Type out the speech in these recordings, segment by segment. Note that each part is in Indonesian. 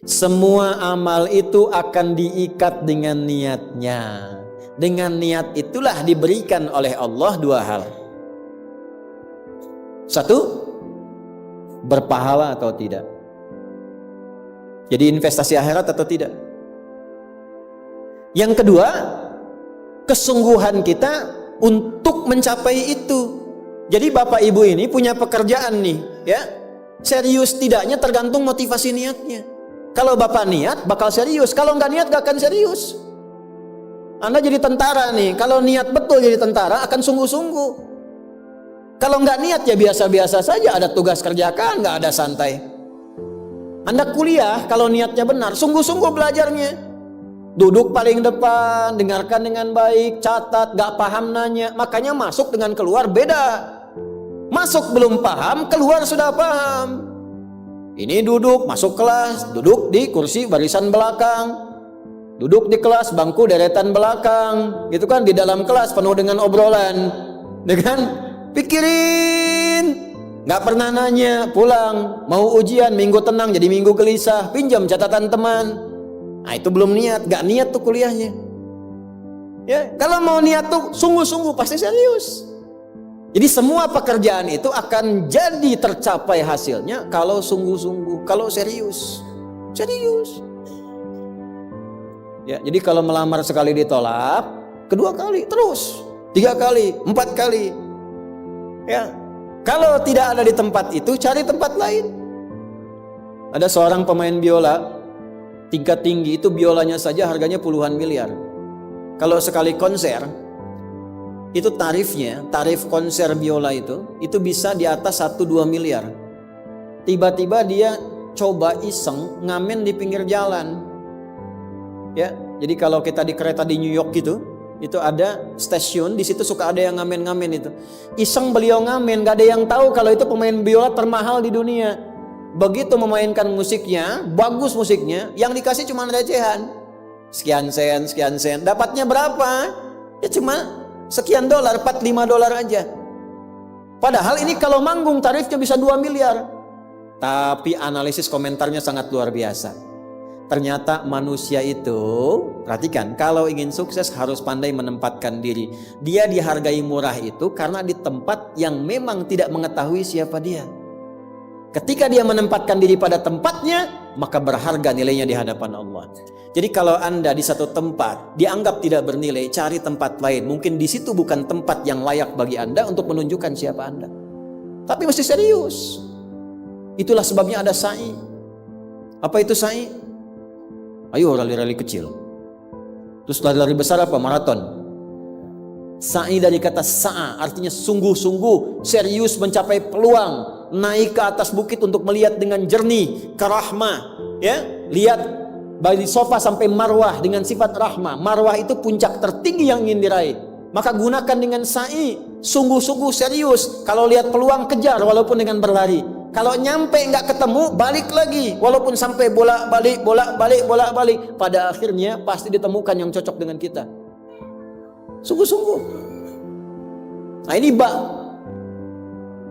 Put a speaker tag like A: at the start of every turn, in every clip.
A: Semua amal itu akan diikat dengan niatnya. Dengan niat itulah diberikan oleh Allah dua hal. Satu, berpahala atau tidak. Jadi investasi akhirat atau tidak. Yang kedua, kesungguhan kita untuk mencapai itu. Jadi bapak ibu ini punya pekerjaan nih, ya. Serius tidaknya tergantung motivasi niatnya. Kalau bapak niat bakal serius, kalau nggak niat gak akan serius. Anda jadi tentara nih, kalau niat betul jadi tentara akan sungguh-sungguh. Kalau nggak niat ya biasa-biasa saja, ada tugas kerjakan, nggak ada santai. Anda kuliah kalau niatnya benar, sungguh-sungguh belajarnya. Duduk paling depan, dengarkan dengan baik, catat, gak paham nanya. Makanya masuk dengan keluar beda. Masuk belum paham, keluar sudah paham. Ini duduk, masuk kelas, duduk di kursi barisan belakang. Duduk di kelas, bangku deretan belakang. Gitu kan, di dalam kelas penuh dengan obrolan. Dengan pikirin. Gak pernah nanya, pulang. Mau ujian, minggu tenang jadi minggu gelisah. Pinjam catatan teman. Nah itu belum niat, gak niat tuh kuliahnya. Ya, kalau mau niat tuh sungguh-sungguh pasti serius. Jadi semua pekerjaan itu akan jadi tercapai hasilnya kalau sungguh-sungguh, kalau serius. Serius. Ya, jadi kalau melamar sekali ditolak, kedua kali terus, 3 kali, 4 kali. Ya. Kalau tidak ada di tempat itu, cari tempat lain. Ada seorang pemain biola tingkat tinggi, itu biolanya saja harganya puluhan miliar. Kalau sekali konser, itu tarif konser biola itu bisa di atas 1-2 miliar. Tiba-tiba dia coba iseng ngamen di pinggir jalan. Ya, jadi kalau kita di kereta di New York gitu, itu ada stasiun, di situ suka ada yang ngamen-ngamen itu. Iseng beliau ngamen, gak ada yang tahu kalau itu pemain biola termahal di dunia. Begitu memainkan musiknya, bagus musiknya, yang dikasih cuma recehan. Sekian sen. Dapatnya berapa? Ya cuma sekian dolar, 4-5 dolar aja. Padahal ini kalau manggung tarifnya bisa 2 miliar. Tapi analisis komentarnya sangat luar biasa. Ternyata manusia itu, perhatikan, kalau ingin sukses harus pandai menempatkan diri. Dia dihargai murah itu karena di tempat yang memang tidak mengetahui siapa dia. Ketika dia menempatkan diri pada tempatnya, maka berharga nilainya di hadapan Allah. Jadi kalau Anda di satu tempat dianggap tidak bernilai, cari tempat lain. Mungkin di situ bukan tempat yang layak bagi Anda untuk menunjukkan siapa Anda. Tapi mesti serius. Itulah sebabnya ada sa'i. Apa itu sa'i? Ayo rali-rali kecil. Terus lari-lari besar apa? Maraton. Sa'i dari kata sa'a, artinya sungguh-sungguh, serius mencapai peluang. Naik ke atas bukit untuk melihat dengan jernih ke rahmah, ya, lihat dari sofa sampai marwah dengan sifat rahmah. Marwah itu puncak tertinggi yang ingin diraih. Maka gunakan dengan sa'i, sungguh-sungguh serius. Kalau lihat peluang kejar walaupun dengan berlari. Kalau nyampe nggak ketemu, balik lagi walaupun sampai bolak-balik. Pada akhirnya pasti ditemukan yang cocok dengan kita. Sungguh-sungguh. Nah ini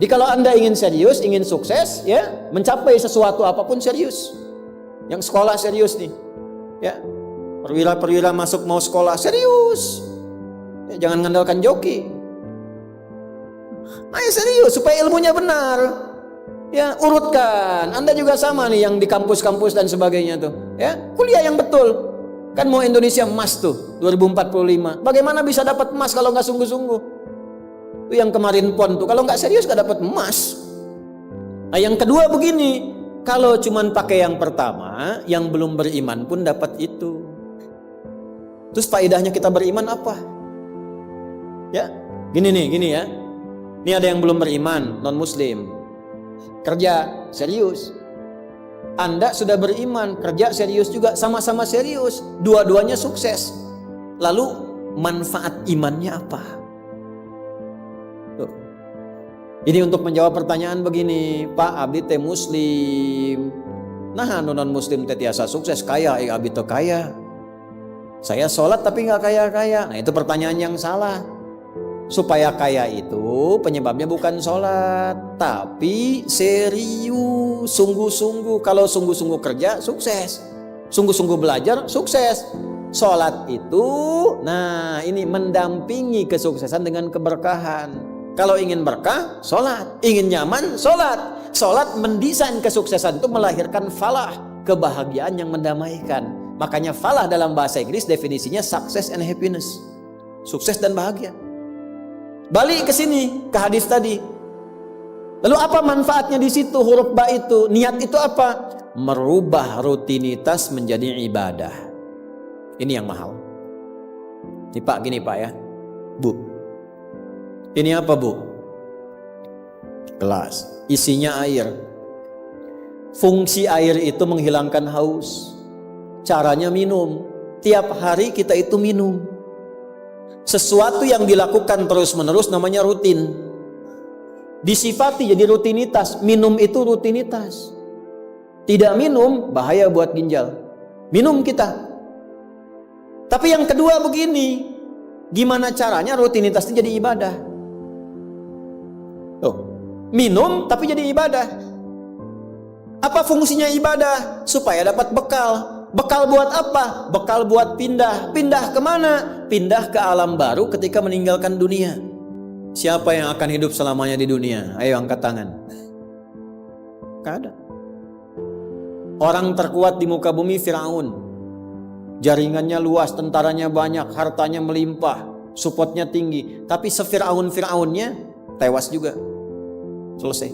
A: Jadi kalau Anda ingin serius, ingin sukses, ya, mencapai sesuatu apapun serius. Yang sekolah serius nih, ya, perwira masuk mau sekolah serius, ya, jangan mengandalkan joki. Ayo serius supaya ilmunya benar, ya, urutkan. Anda juga sama nih yang di kampus-kampus dan sebagainya tuh, ya, kuliah yang betul. Kan mau Indonesia emas tuh 2045. Bagaimana bisa dapat emas kalau nggak sungguh-sungguh? Itu yang kemarin PON tuh, kalau nggak serius nggak dapat emas. Nah yang kedua begini, kalau cuman pakai yang pertama, yang belum beriman pun dapat itu. Terus faedahnya kita beriman apa? Ya, gini ya. Ini ada yang belum beriman, non muslim, kerja serius. Anda sudah beriman, kerja serius juga, sama-sama serius, dua-duanya sukses. Lalu manfaat imannya apa? Tuh. Ini untuk menjawab pertanyaan begini, Pak abdi teh muslim, nah non muslim teh tiasa sukses, kaya, abdi teh kaya. Saya sholat tapi nggak kaya-kaya. Nah itu pertanyaan yang salah. Supaya kaya itu penyebabnya bukan sholat, tapi serius, sungguh-sungguh. Kalau sungguh-sungguh kerja, sukses. Sungguh-sungguh belajar, sukses. Sholat itu, nah ini mendampingi kesuksesan dengan keberkahan. Kalau ingin berkah, sholat. Ingin nyaman, sholat. Sholat mendesain kesuksesan itu melahirkan falah, kebahagiaan yang mendamaikan. Makanya falah dalam bahasa Inggris definisinya success and happiness. Sukses dan bahagia. Balik ke sini, ke hadis tadi. Lalu apa manfaatnya di situ huruf ba itu? Niat itu apa? Merubah rutinitas menjadi ibadah. Ini yang mahal. Ini Pak, gini Pak ya. Bu. Ini apa Bu? Gelas. Isinya air. Fungsi air itu menghilangkan haus. Caranya minum. Tiap hari kita itu minum. Sesuatu yang dilakukan terus-menerus namanya rutin. Disifati jadi rutinitas. Minum itu rutinitas. Tidak minum bahaya buat ginjal. Minum kita. Tapi yang kedua begini. Gimana caranya rutinitas itu jadi ibadah? Minum tapi jadi ibadah. Apa fungsinya ibadah? Supaya dapat bekal. Bekal buat apa? Bekal buat pindah. Pindah kemana? Pindah ke alam baru ketika meninggalkan dunia. Siapa yang akan hidup selamanya di dunia? Ayo angkat tangan. Gak ada. Orang terkuat di muka bumi Firaun. Jaringannya luas, tentaranya banyak, hartanya melimpah, supportnya tinggi. Tapi se-Firaun-Firaunnya tewas juga. Selesai.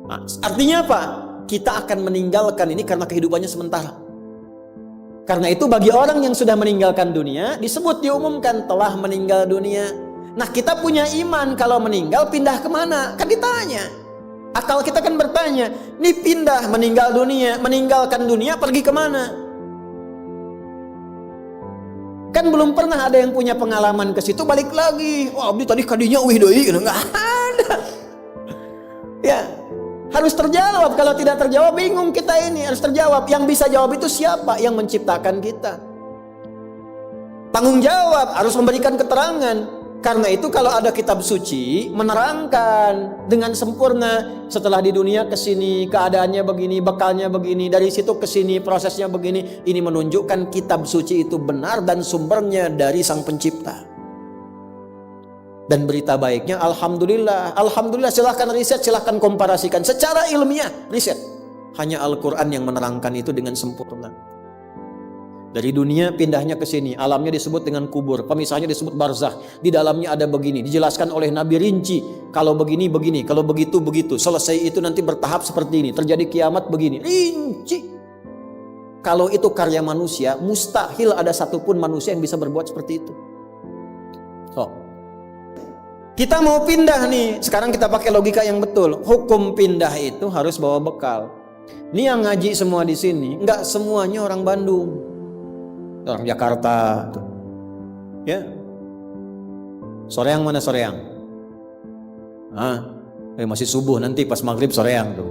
A: Nah, artinya apa? Kita akan meninggalkan ini karena kehidupannya sementara. Karena itu bagi orang yang sudah meninggalkan dunia, disebut diumumkan telah meninggal dunia. Nah kita punya iman kalau meninggal pindah kemana? Kan ditanya. Akal kita kan bertanya, ini pindah meninggal dunia, meninggalkan dunia pergi kemana? Kan belum pernah ada yang punya pengalaman ke situ balik lagi. Wah, abdi tadi kadinya wih deui, enggak ada. Ya, harus terjawab. Kalau tidak terjawab bingung kita ini. Harus terjawab. Yang bisa jawab itu siapa? Yang menciptakan kita. Tanggung jawab, harus memberikan keterangan. Karena itu kalau ada kitab suci menerangkan dengan sempurna, setelah di dunia ke sini keadaannya begini, bekalnya begini, dari situ ke sini prosesnya begini. Ini menunjukkan kitab suci itu benar dan sumbernya dari Sang Pencipta. Dan berita baiknya, alhamdulillah, alhamdulillah, silahkan riset, silahkan komparasikan secara ilmiah, riset. Hanya Al-Quran yang menerangkan itu dengan sempurna. Dari dunia pindahnya ke sini, alamnya disebut dengan kubur, pemisahnya disebut barzakh. Di dalamnya ada begini, dijelaskan oleh Nabi rinci. Kalau begini begini, kalau begitu begitu. Selesai itu nanti bertahap seperti ini, terjadi kiamat begini, rinci. Kalau itu karya manusia, mustahil ada satupun manusia yang bisa berbuat seperti itu. Kita mau pindah nih, sekarang kita pakai logika yang betul. Hukum pindah itu harus bawa bekal. Ini yang ngaji semua di sini, enggak semuanya orang Bandung, orang Jakarta, tuh. Ya. Soreang mana Soreang? Masih subuh nanti pas maghrib Soreang tuh.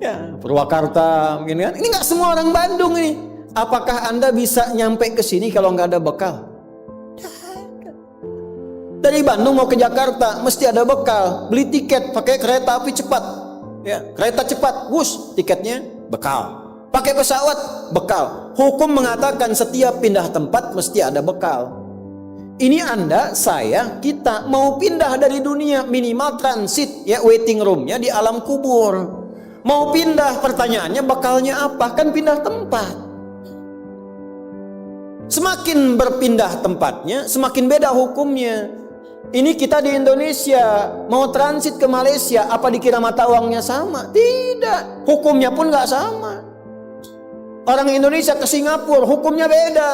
A: Ya, Purwakarta mungkin kan? Ini enggak semua orang Bandung ini. Apakah Anda bisa nyampe ke sini kalau nggak ada bekal? Dari Bandung mau ke Jakarta mesti ada bekal. Beli tiket pakai kereta api cepat. Ya, kereta cepat, bus, tiketnya bekal. Pakai pesawat, bekal. Hukum mengatakan setiap pindah tempat mesti ada bekal. Ini Anda, saya, kita mau pindah dari dunia, minimal transit, ya, waiting roomnya di alam kubur. Mau pindah, pertanyaannya bekalnya apa? Kan pindah tempat. Semakin berpindah tempatnya, semakin beda hukumnya. Ini kita di Indonesia mau transit ke Malaysia, apa dikira mata uangnya sama? Tidak, hukumnya pun nggak sama. Orang Indonesia ke Singapura, hukumnya beda.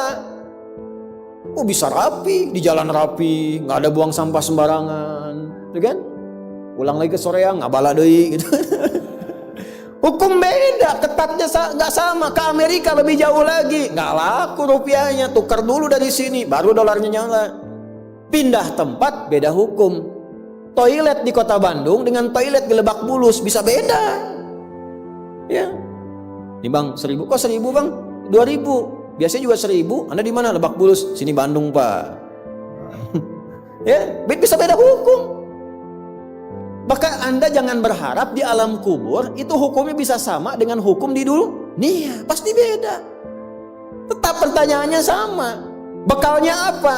A: Oh bisa rapi, di jalan rapi, nggak ada buang sampah sembarangan, gitu kan? Pulang lagi ke Soreang, nggak bala deui, gitu. Hukum beda, ketatnya nggak sama. Ke Amerika lebih jauh lagi, nggak laku rupiahnya, tukar dulu dari sini, baru dolarnya nyala. Pindah tempat beda hukum. Toilet di kota Bandung dengan toilet di Lebak Bulus bisa beda. Ya. Nih Bang, 1.000. Kok 1.000 Bang? 2.000. Biasanya juga 1.000. Anda di mana? Lebak Bulus. Sini Bandung Pak. Ya, bisa beda hukum. Bahkan Anda jangan berharap di alam kubur itu hukumnya bisa sama dengan hukum di dunia. Pasti beda. Tetap pertanyaannya sama. Bekalnya apa?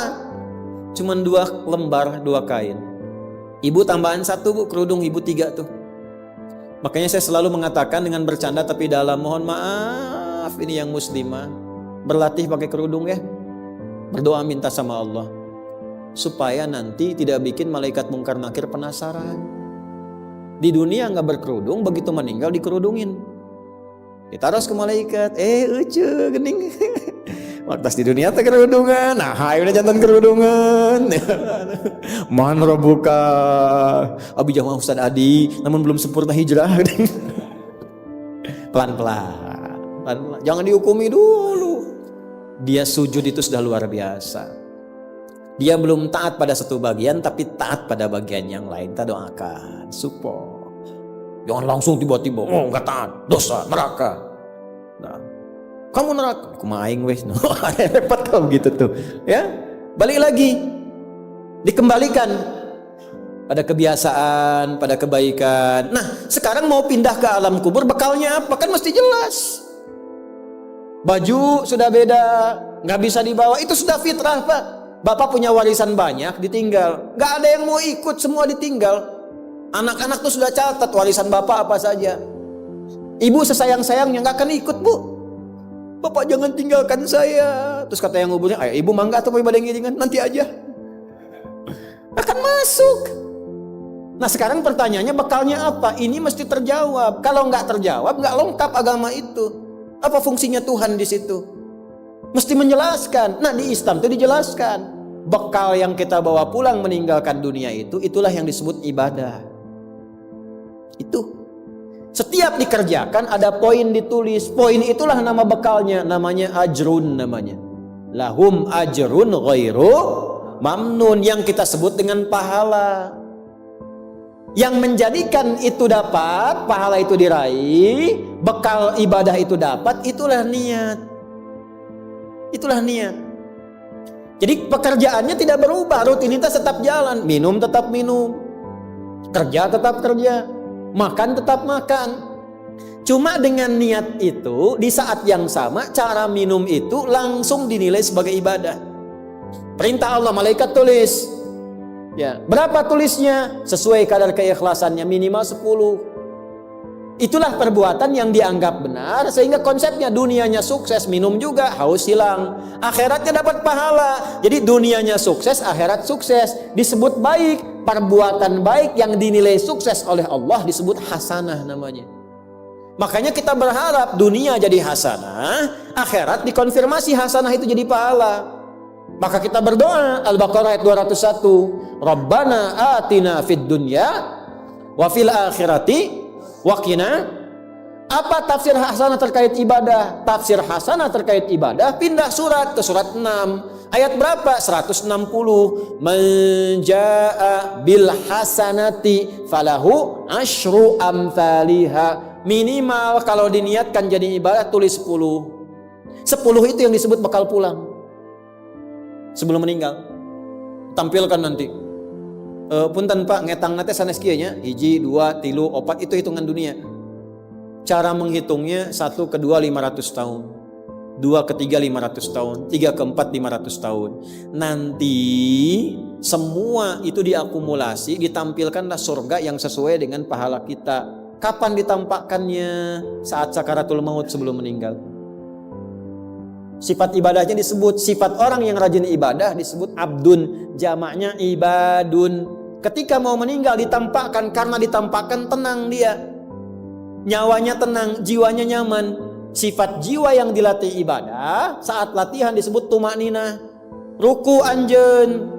A: Cuman 2 lembar 2 kain. Ibu tambahan 1 bu, kerudung ibu 3 tuh. Makanya saya selalu mengatakan dengan bercanda tapi dalam, mohon maaf ini yang muslimah, berlatih pakai kerudung ya. Berdoa minta sama Allah supaya nanti tidak bikin malaikat mungkar nakir penasaran. Di dunia nggak berkerudung, begitu meninggal dikerudungin. Kita harus ke malaikat, gening. Waktu di dunia teh kerudungan, nah hai udah jantan kerudungan. Man rabbuka, abi jamaah Ustaz Adi, namun belum sempurna hijrah. Pelan-pelan, jangan dihukumi dulu. Dia sujud itu sudah luar biasa. Dia belum taat pada satu bagian, tapi taat pada bagian yang lain. Kita doakan, support. Jangan langsung tiba-tiba, nggak taat, dosa, neraka. Nah, kamu neraka, aku maing wes, repot kau gitu tuh, ya. Balik lagi, dikembalikan pada kebiasaan, pada kebaikan. Nah, sekarang mau pindah ke alam kubur, bekalnya apa? Kan mesti jelas. Baju sudah beda, nggak bisa dibawa, itu sudah fitrah Pak. Bapak punya warisan banyak, ditinggal, nggak ada yang mau ikut, semua ditinggal. Anak-anak tuh sudah catat warisan bapak apa saja. Ibu sesayang-sayangnya nggak akan ikut bu. Bapak jangan tinggalkan saya. Terus kata yang nguburnya, ayo ibu mangga atau mau ibadah ngiringan, nanti aja. Akan masuk. Nah sekarang pertanyaannya bekalnya apa? Ini mesti terjawab. Kalau nggak terjawab, nggak lengkap agama itu. Apa fungsinya Tuhan di situ? Mesti menjelaskan. Nah di Islam itu dijelaskan. Bekal yang kita bawa pulang meninggalkan dunia itu, itulah yang disebut ibadah. Itu. Setiap dikerjakan ada poin ditulis. Poin itulah nama bekalnya. Namanya ajrun namanya. Lahum ajrun ghairu mamnun. Yang kita sebut dengan pahala. Yang menjadikan itu dapat, pahala itu diraih, bekal ibadah itu dapat, itulah niat. Itulah niat. Jadi pekerjaannya tidak berubah, rutinitas tetap jalan, minum tetap minum, kerja tetap kerja, makan tetap makan. Cuma dengan niat itu, di saat yang sama, cara minum itu langsung dinilai sebagai ibadah. Perintah Allah, malaikat tulis. Ya, berapa tulisnya? Sesuai kadar keikhlasannya, minimal 10. Itulah perbuatan yang dianggap benar, sehingga konsepnya dunianya sukses, minum juga, haus hilang, akhiratnya dapat pahala. Jadi dunianya sukses, akhirat sukses, disebut baik. Perbuatan baik yang dinilai sukses oleh Allah disebut hasanah namanya. Makanya kita berharap dunia jadi hasanah, akhirat dikonfirmasi hasanah itu jadi pahala. Maka kita berdoa, Al-Baqarah ayat 201, Rabbana atina fid dunya wa fil akhirati wa qina. Apa tafsir hasanah terkait ibadah? Tafsir hasanah terkait ibadah pindah surat ke surat 6. Ayat berapa? 160. Man jaa bil hasanati falahu asyru amthaliha. Minimal kalau diniatkan jadi ibadah tulis 10. 10 itu yang disebut bekal pulang. Sebelum meninggal tampilkan nanti punten pak ngetang nate sanes kieu nya 1, 2, 3, 4 itu hitungan dunia. Cara menghitungnya 1 ke 2 500 tahun, 2 ke 3 500 tahun, 3 ke 4 500 tahun. Nanti semua itu diakumulasi, ditampilkanlah surga yang sesuai dengan pahala kita. Kapan ditampakkannya? Saat sakaratul maut, sebelum meninggal. Sifat ibadahnya disebut, sifat orang yang rajin ibadah disebut abdun, jamaknya ibadun. Ketika mau meninggal ditampakkan, karena ditampakkan tenang dia, nyawanya tenang, jiwanya nyaman. Sifat jiwa yang dilatih ibadah saat latihan disebut tumanina. Ruku anjen,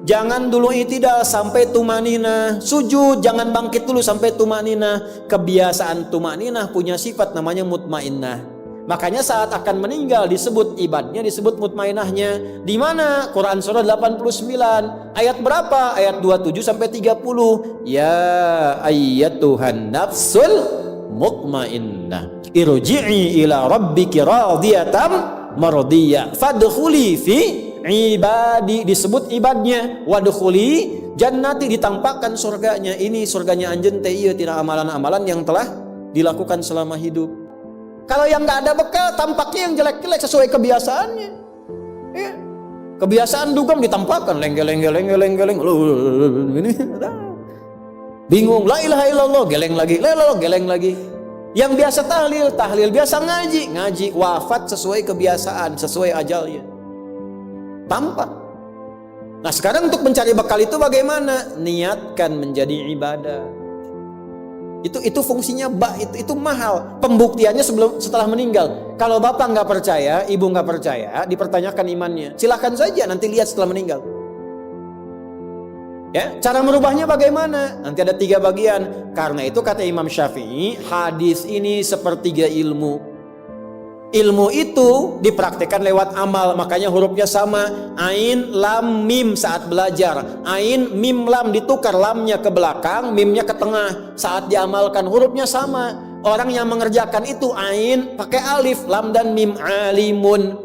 A: jangan dulu itidal sampai tumanina. Sujud jangan bangkit dulu sampai tumanina. Kebiasaan tumanina punya sifat namanya mutmainnah. Makanya saat akan meninggal disebut ibadahnya, disebut mutmainahnya. Di mana? Quran surah 89 ayat berapa? Ayat 27 sampai 30. Ya ayyatuhan nafsul mutmainnah, irji'i ila rabbiki radiyatan mardiyah fadkhuli fi ibadi, disebut ibadnya. Wadkhuli jannati, ditampakkan surganya. Ini surganya anjeun teh ieu tina amalan-amalan yang telah dilakukan selama hidup. Kalau yang nggak ada bekal, tampaknya yang jelek-jelek sesuai kebiasaannya. Ya. Kebiasaan dugem ditampakkan lengeleng. Ini bingung, la ilaha illallah, geleng lagi, la ilaha geleng lagi. Yang biasa tahlil, biasa ngaji, wafat sesuai kebiasaan, sesuai ajalnya. Tampak. Nah, sekarang untuk mencari bekal itu bagaimana? Niatkan menjadi ibadah. Itu fungsinya itu mahal. Pembuktiannya setelah meninggal. Kalau bapak nggak percaya, ibu nggak percaya, dipertanyakan imannya. Silahkan saja nanti lihat setelah meninggal. Ya, cara merubahnya bagaimana? Nanti ada 3 bagian. Karena itu kata Imam Syafi'i, hadis ini sepertiga ilmu. Ilmu itu dipraktikkan lewat amal, makanya hurufnya sama. Ain, lam, mim saat belajar. Ain, mim, lam ditukar, lamnya ke belakang, mimnya ke tengah. Saat diamalkan hurufnya sama. Orang yang mengerjakan itu ain pakai alif, lam dan mim, alimun.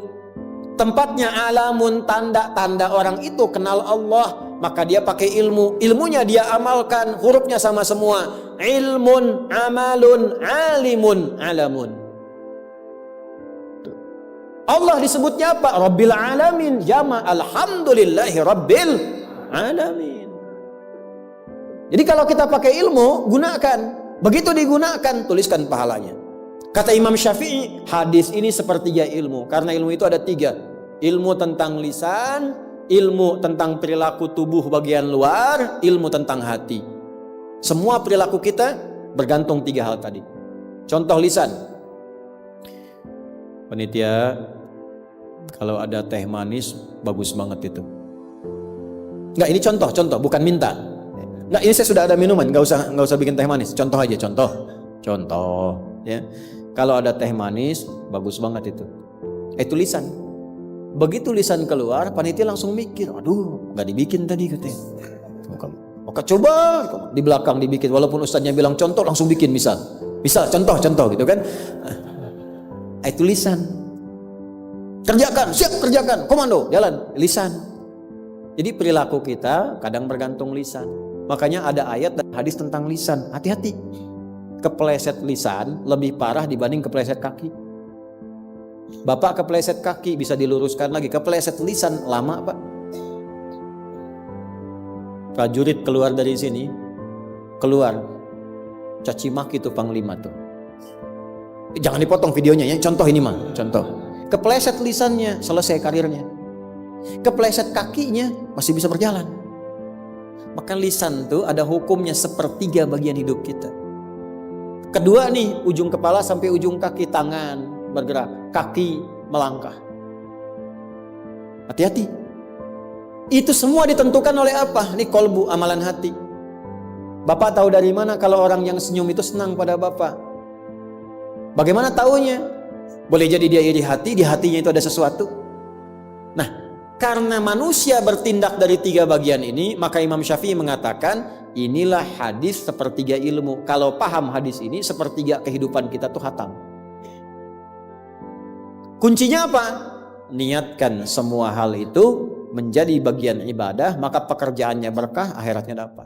A: Tempatnya alamun, tanda-tanda orang itu kenal Allah. Maka dia pakai ilmu, ilmunya dia amalkan, hurufnya sama semua. Ilmun, amalun, alimun, alamun. Allah disebutnya apa? Rabbil alamin, jama, alhamdulillahi rabbil alamin. Jadi kalau kita pakai ilmu, gunakan. Begitu digunakan, tuliskan pahalanya. Kata Imam Syafi'i, hadis ini sepertiga ilmu. Karena ilmu itu ada 3. Ilmu tentang lisan, ilmu tentang perilaku tubuh bagian luar, ilmu tentang hati. Semua perilaku kita bergantung 3 hal tadi. Contoh lisan. Panitia, kalau ada teh manis bagus banget itu. Enggak, ini contoh, bukan minta. Enggak, ini saya sudah ada minuman, enggak usah bikin teh manis. Contoh aja, contoh, ya. Kalau ada teh manis bagus banget itu. Itu lisan. Begitu lisan keluar, panitia langsung mikir, aduh, nggak dibikin tadi katanya. Maka coba di belakang dibikin, walaupun ustadznya bilang contoh, langsung bikin misal contoh gitu kan. Itu lisan. Kerjakan, siap kerjakan, komando, jalan, lisan. Jadi perilaku kita kadang bergantung lisan. Makanya ada ayat dan hadis tentang lisan. Hati-hati. Kepleset lisan lebih parah dibanding kepleset kaki. Bapak kepleset kaki bisa diluruskan lagi, kepleset lisan lama Pak. Prajurit keluar dari sini, caci maki tuh panglima tuh. Jangan dipotong videonya ya, contoh ini mah, contoh. Kepleset lisannya, selesai karirnya. Kepleset kakinya, masih bisa berjalan. Maka lisan tuh ada hukumnya sepertiga bagian hidup kita. Kedua nih, ujung kepala sampai ujung kaki, tangan bergerak, kaki melangkah. Hati-hati. Itu semua ditentukan oleh apa? Ini kolbu, amalan hati. Bapak tahu dari mana kalau orang yang senyum itu senang pada Bapak? Bagaimana taunya? Boleh jadi dia iri hati, di hatinya itu ada sesuatu. Nah, karena manusia bertindak dari 3 bagian ini, maka Imam Syafi'i mengatakan, inilah hadis sepertiga ilmu. Kalau paham hadis ini, sepertiga kehidupan kita tuh hatam. Kuncinya apa? Niatkan semua hal itu menjadi bagian ibadah, maka pekerjaannya berkah, akhiratnya dapat.